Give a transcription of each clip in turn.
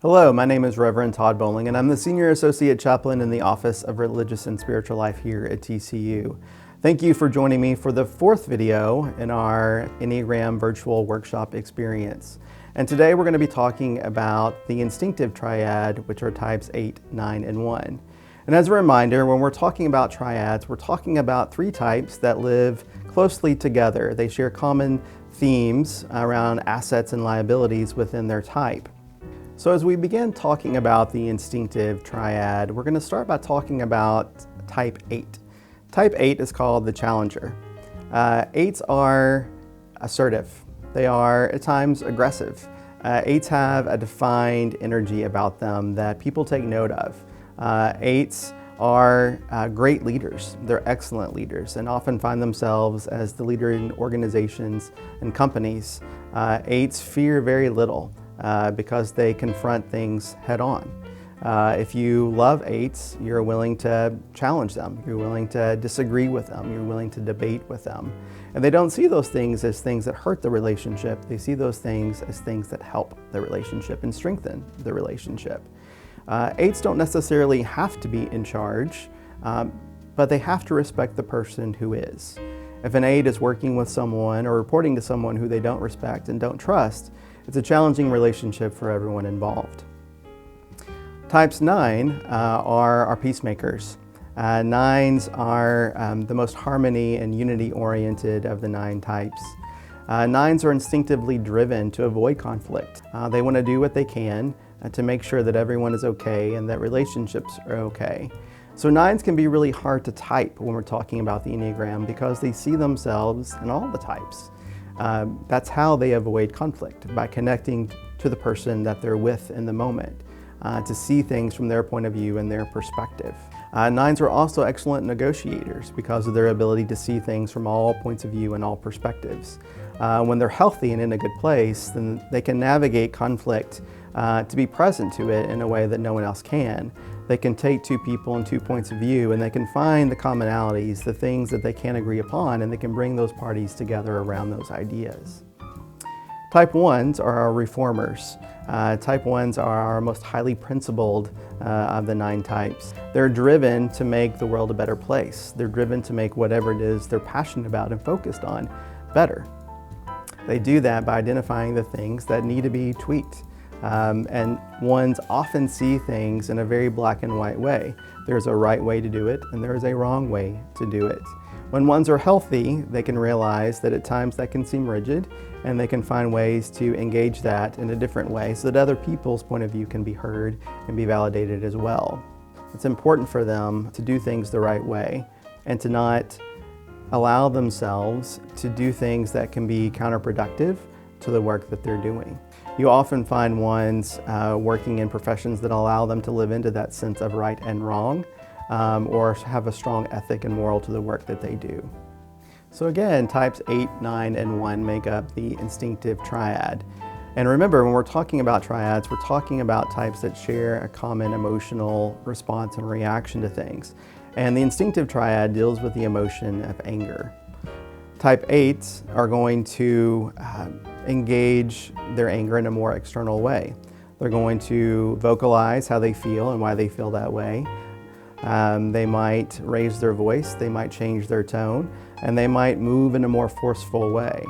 Hello, my name is Reverend Todd Boling, and I'm the Senior Associate Chaplain in the Office of Religious and Spiritual Life here at TCU. Thank you for joining me for the fourth video in our Enneagram virtual workshop experience. And today we're going to be talking about the Instinctive Triad, which are types 8, 9, and 1. And as a reminder, when we're talking about triads, we're talking about three types that live closely together. They share common themes around assets and liabilities within their type. So as we begin talking about the Instinctive Triad, we're going to start by talking about type 8. Type 8 is called the Challenger. 8s are assertive. They are at times aggressive. 8s have a defined energy about them that people take note of. 8s are great leaders. They're excellent leaders and often find themselves as the leader in organizations and companies. 8s fear very little. Because they confront things head on. If you love 8s, you're willing to challenge them. You're willing to disagree with them. You're willing to debate with them. And they don't see those things as things that hurt the relationship. They see those things as things that help the relationship and strengthen the relationship. 8s don't necessarily have to be in charge, but they have to respect the person who is. If an 8 is working with someone or reporting to someone who they don't respect and don't trust, it's a challenging relationship for everyone involved. Types 9 are peacemakers. 9s are the most harmony and unity-oriented of the 9 types. 9s are instinctively driven to avoid conflict. They want to do what they can to make sure that everyone is okay and that relationships are okay. So 9s can be really hard to type when we're talking about the Enneagram because they see themselves in all the types. That's how they avoid conflict, by connecting to the person that they're with in the moment, to see things from their point of view and their perspective. 9s are also excellent negotiators because of their ability to see things from all points of view and all perspectives. When they're healthy and in a good place, then they can navigate conflict to be present to it in a way that no one else can. They can take two people and two points of view and they can find the commonalities, the things that they can agree upon, and they can bring those parties together around those ideas. Type 1s are our reformers. Type 1s are our most highly principled of the 9 types. They're driven to make the world a better place. They're driven to make whatever it is they're passionate about and focused on better. They do that by identifying the things that need to be tweaked. And 1s often see things in a very black and white way. There's a right way to do it and there's a wrong way to do it. When 1s are healthy, they can realize that at times that can seem rigid and they can find ways to engage that in a different way so that other people's point of view can be heard and be validated as well. It's important for them to do things the right way and to not allow themselves to do things that can be counterproductive to the work that they're doing. You often find 1s working in professions that allow them to live into that sense of right and wrong, or have a strong ethic and moral to the work that they do. So again, types 8, 9, and 1 make up the Instinctive Triad. And remember, when we're talking about triads, we're talking about types that share a common emotional response and reaction to things. And the Instinctive Triad deals with the emotion of anger. Type 8s are going to engage their anger in a more external way. They're going to vocalize how they feel and why they feel that way. They might raise their voice, they might change their tone, and they might move in a more forceful way.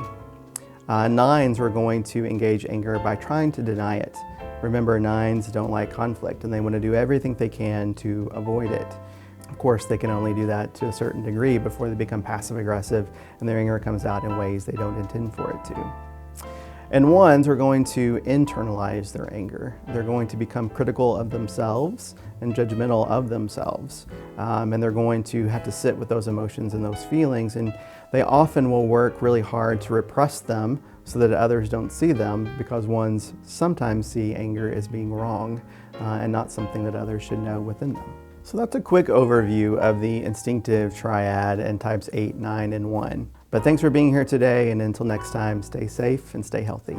9s are going to engage anger by trying to deny it. Remember, 9s don't like conflict and they want to do everything they can to avoid it. Of course, they can only do that to a certain degree before they become passive-aggressive and their anger comes out in ways they don't intend for it to. And 1s are going to internalize their anger. They're going to become critical of themselves and judgmental of themselves. And they're going to have to sit with those emotions and those feelings. And they often will work really hard to repress them so that others don't see them, because 1s sometimes see anger as being wrong and not something that others should know within them. So that's a quick overview of the Instinctive Triad and types 8, 9, and 1. But thanks for being here today, and until next time, stay safe and stay healthy.